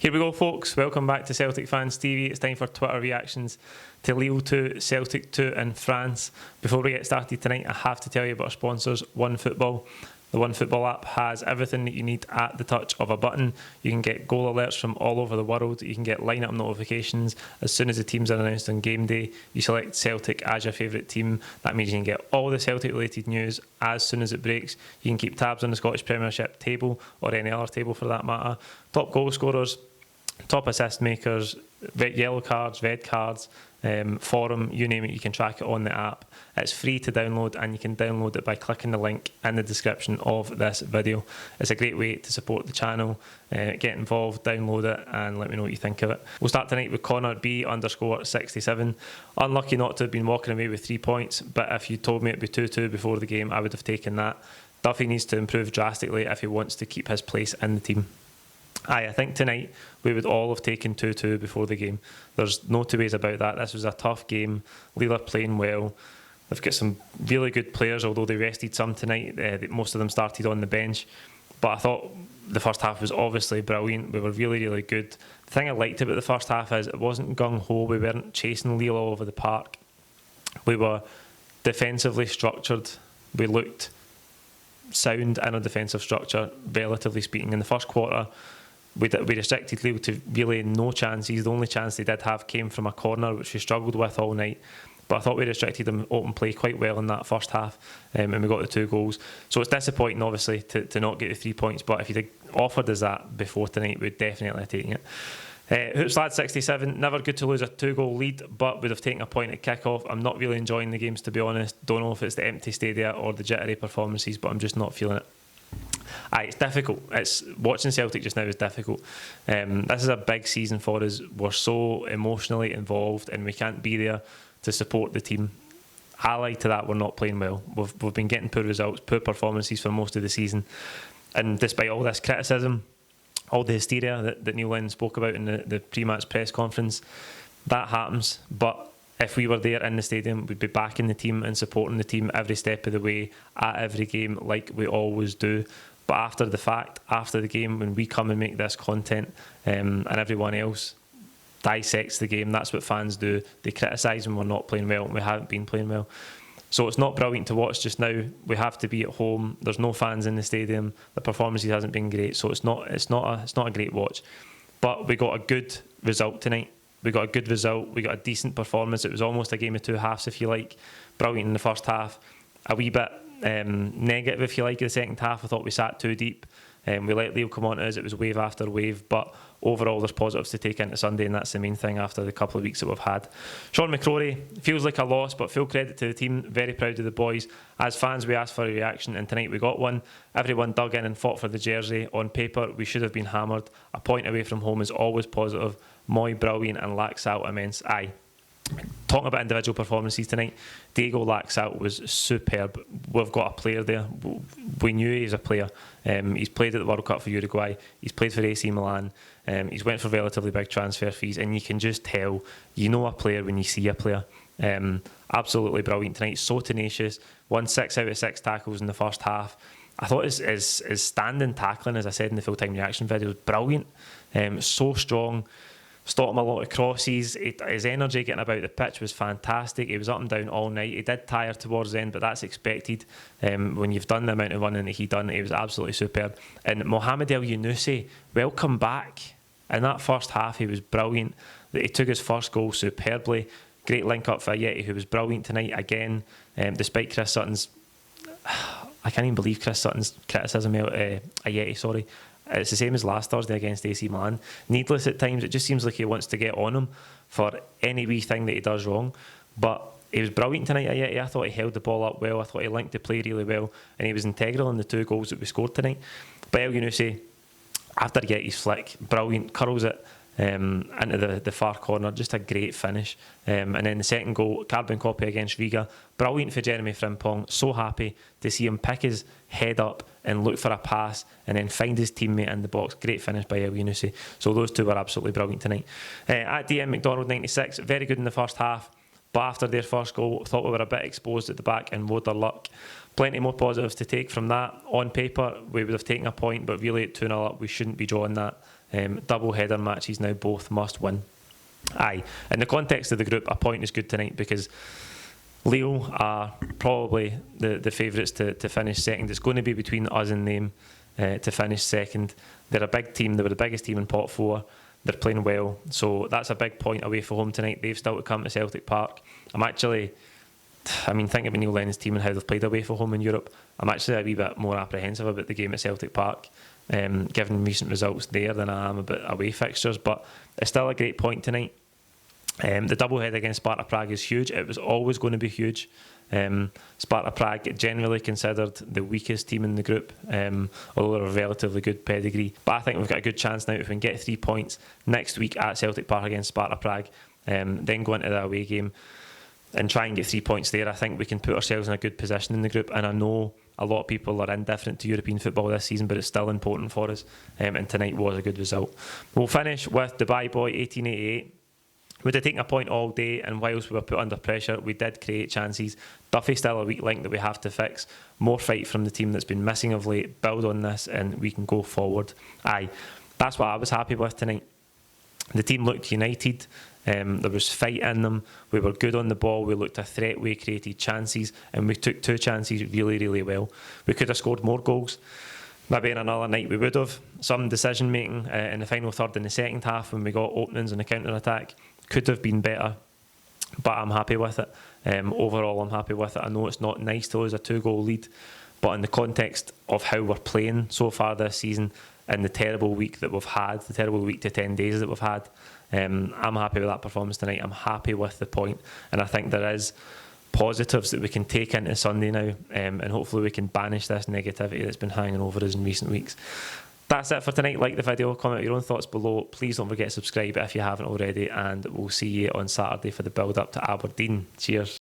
Here we go, folks. Welcome back to Celtic Fans TV. It's time for Twitter reactions to Lille 2, Celtic 2 in France. Before we get started tonight, I have to tell you about our sponsors, OneFootball. The OneFootball app has everything that you need at the touch of a button. You can get goal alerts from all over the world. You can get line-up notifications. As soon as the teams are announced on game day, you select Celtic as your favourite team. That means you can get all the Celtic-related news as soon as it breaks. You can keep tabs on the Scottish Premiership table, or any other table for that matter. Top goal scorers, top assist makers, yellow cards, red cards, forum, you name it, you can track it on the app. It's free to download, and you can download it by clicking the link in the description of this video. It's a great way to support the channel. Get involved, download it, and let me know what you think of it. We'll start tonight with Connor B_67. Unlucky not to have been walking away with 3 points, but if you told me it'd be 2-2 before the game, I would have taken that. Duffy needs to improve drastically if he wants to keep his place in the team. I think tonight we would all have taken 2-2 before the game. There's no two ways about that. This was a tough game. Lille are playing well. They've got some really good players, although they rested some tonight. Most of them started on the bench. But I thought the first half was obviously brilliant. We were really, really good. The thing I liked about the first half is it wasn't gung-ho. We weren't chasing Lille all over the park. We were defensively structured. We looked sound in our defensive structure, relatively speaking. In the first quarter, we restricted Lille to really no chances. The only chance they did have came from a corner, which we struggled with all night. But I thought we restricted them open play quite well in that first half, and we got the 2 goals. So it's disappointing, obviously, to not get the 3 points. But if you'd offered us that before tonight, we'd definitely have taken it. Hoops Lad 67, never good to lose a 2-goal lead, but would have taken a point at kick-off. I'm not really enjoying the games, to be honest. Don't know if it's the empty stadia or the jittery performances, but I'm just not feeling it. It's difficult. Watching Celtic just now is difficult. This is a big season for us. We're so emotionally involved, and we can't be there to support the team. Allied to that, we're not playing well. We've been getting poor results, poor performances for most of the season, and despite all this criticism, all the hysteria that Neil Lennon spoke about in the pre-match press conference, that happens. But if we were there in the stadium, we'd be backing the team and supporting the team every step of the way at every game, like we always do. But after the fact, after the game, when we come and make this content, and everyone else dissects the game, that's what fans do. They criticise when we're not playing well, and we haven't been playing well. So it's not brilliant to watch just now. We have to be at home. There's no fans in the stadium. The performances hasn't been great, so it's not a great watch. But we got a good result tonight. We got a good result. We got a decent performance. It was almost a game of 2 halves, if you like. Brilliant in the first half. A wee bit negative, if you like, in the second half. I thought we sat too deep. We let Lille come on to us. It was wave after wave. But overall, there's positives to take into Sunday, and that's the main thing after the couple of weeks that we've had. Sean McCrory, feels like a loss, but full credit to the team. Very proud of the boys. As fans, we asked for a reaction, and tonight we got one. Everyone dug in and fought for the jersey. On paper, we should have been hammered. A point away from home is always positive. Moy, brilliant, and Laxalt, immense. Aye. Talking about individual performances tonight, Diego Laxalt was superb. We've got a player there. We knew he was a player. He's played at the World Cup for Uruguay. He's played for AC Milan. He's went for relatively big transfer fees, and you can just tell you know a player when you see a player. Absolutely brilliant tonight. So tenacious. Won 6 out of 6 tackles in the first half. I thought his standing tackling, as I said in the full-time reaction video, was brilliant. So strong. Stopped him a lot of crosses. His energy getting about the pitch was fantastic. He was up and down all night. He did tire towards the end, but that's expected. When you've done the amount of running that he done, he was absolutely superb. And Mohamed El Younousi, welcome back. In that first half, he was brilliant. He took his first goal superbly. Great link up for Ayeti, who was brilliant tonight again, despite Chris Sutton's... I can't even believe Chris Sutton's criticism of Ayeti, sorry. It's the same as last Thursday against AC Milan. Needless at times. It just seems like he wants to get on him for any wee thing that he does wrong. But he was brilliant tonight. I thought he held the ball up well. I thought he linked the play really well, and he was integral in the 2 goals that we scored tonight. But El Younousi, after Yeti's flick, brilliant, curls it into the far corner. Just a great finish. And then the second goal, carbon copy against Riga. Brilliant for Jeremy Frimpong. So happy to see him pick his head up and look for a pass and then find his teammate in the box. Great finish by El Younousi. So those 2 were absolutely brilliant tonight. At DM McDonald 96, very good in the first half. But after their first goal, thought we were a bit exposed at the back and rode our luck. Plenty more positives to take from that. On paper, we would have taken a point, but really at 2-0 up, we shouldn't be drawing that. Double header matches now, both must win. Aye, in the context of the group, a point is good tonight because Lille are probably the favourites to finish second. It's going to be between us and them to finish second. They're a big team. They were the biggest team in pot 4. They're playing well, so that's a big point away for home tonight. They've still to come to Celtic Park. Thinking about Neil Lennon's team and how they've played away for home in Europe, I'm actually a wee bit more apprehensive about the game at Celtic Park, given recent results there, than I am about away fixtures. But it's still a great point tonight. The doublehead against Sparta Prague is huge. It was always going to be huge. Sparta Prague, generally considered the weakest team in the group, although they're a relatively good pedigree. But I think we've got a good chance now if we can get 3 points next week at Celtic Park against Sparta Prague, then go into the away game and try and get 3 points there. I think we can put ourselves in a good position in the group, and I know a lot of people are indifferent to European football this season, but it's still important for us, and tonight was a good result. We'll finish with Dubai Boy 1888. Would have taken a point all day, and whilst we were put under pressure, we did create chances. Duffy's still a weak link that we have to fix. More fight from the team that's been missing of late. Build on this and we can go forward. Aye, that's what I was happy with tonight. The team looked united. There was fight in them. We were good on the ball. We looked a threat. We created chances, and we took 2 chances really, really well. We could have scored more goals. Maybe in another night we would have. Some decision making in the final third in the second half when we got openings on the counter attack could have been better, but I'm happy with it. Overall, I'm happy with it. I know it's not nice to lose a 2-goal lead, but in the context of how we're playing so far this season and the terrible week that we've had, the terrible week to 10 days that we've had, I'm happy with that performance tonight. I'm happy with the point, and I think there is positives that we can take into Sunday now, and hopefully we can banish this negativity that's been hanging over us in recent weeks. That's it for tonight. Like the video, comment your own thoughts below. Please don't forget to subscribe if you haven't already, and we'll see you on Saturday for the build up to Aberdeen. Cheers.